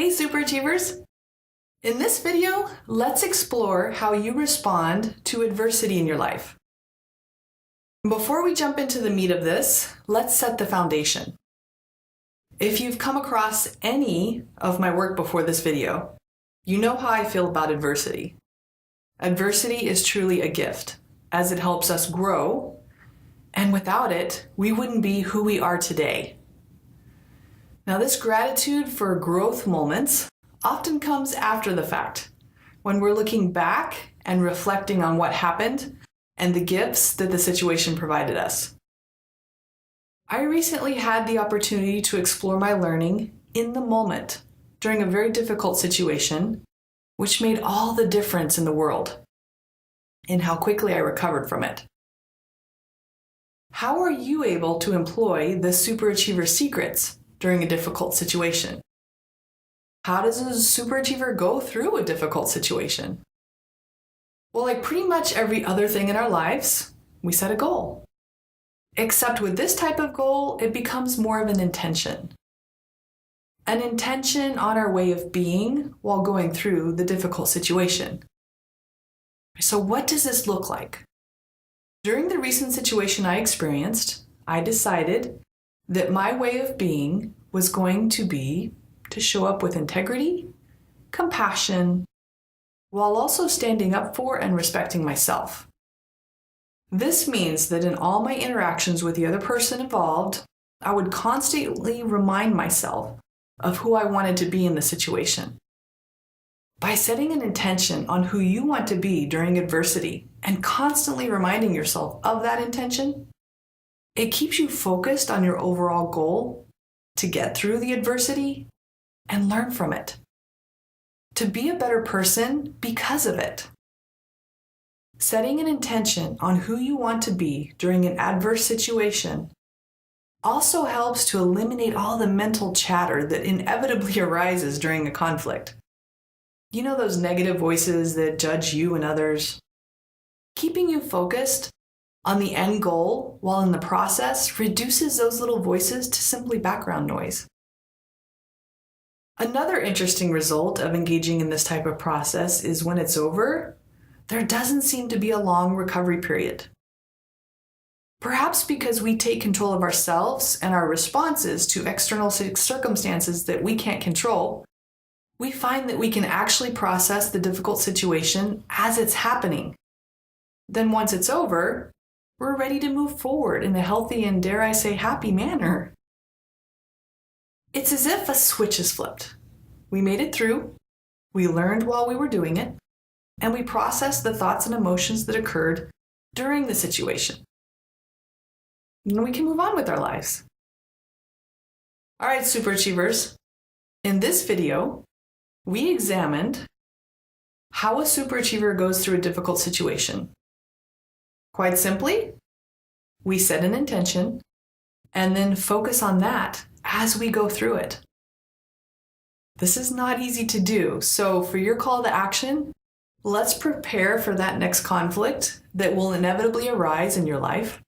Hey superachievers! In this video, let's explore how you respond to adversity in your life. Before we jump into the meat of this, let's set the foundation. If you've come across any of my work before this video, you know how I feel about adversity. Adversity is truly a gift, as it helps us grow, and without it, we wouldn't be who we are today. Now, this gratitude for growth moments often comes after the fact, when we're looking back and reflecting on what happened and the gifts that the situation provided us. I recently had the opportunity to explore my learning in the moment during a very difficult situation, which made all the difference in the world in how quickly I recovered from it. How are you able to employ the superachiever secrets during a difficult situation? How does a superachiever go through a difficult situation? Well, like pretty much every other thing in our lives, we set a goal. Except with this type of goal, it becomes more of an intention. An intention on our way of being while going through the difficult situation. So what does this look like? During the recent situation I experienced, I decided that my way of being was going to be to show up with integrity, compassion, while also standing up for and respecting myself. This means that in all my interactions with the other person involved, I would constantly remind myself of who I wanted to be in the situation. By setting an intention on who you want to be during adversity and constantly reminding yourself of that intention, it keeps you focused on your overall goal to get through the adversity and learn from it. To be a better person because of it. Setting an intention on who you want to be during an adverse situation also helps to eliminate all the mental chatter that inevitably arises during a conflict. You know those negative voices that judge you and others? Keeping you focused on the end goal while in the process reduces those little voices to simply background noise. Another interesting result of engaging in this type of process is when it's over, there doesn't seem to be a long recovery period. Perhaps because we take control of ourselves and our responses to external circumstances that we can't control, we find that we can actually process the difficult situation as it's happening. Then once it's over, we're ready to move forward in a healthy and, dare I say, happy manner. It's as if a switch is flipped. We made it through, we learned while we were doing it, and we processed the thoughts and emotions that occurred during the situation. And we can move on with our lives. All right, superachievers. In this video, we examined how a superachiever goes through a difficult situation. Quite simply, we set an intention and then focus on that as we go through it. This is not easy to do, so for your call to action, let's prepare for that next conflict that will inevitably arise in your life,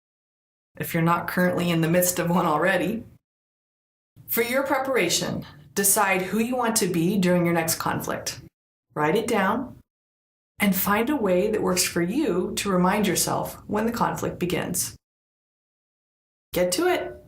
if you're not currently in the midst of one already. For your preparation, decide who you want to be during your next conflict. Write it down and find a way that works for you to remind yourself when the conflict begins. Get to it.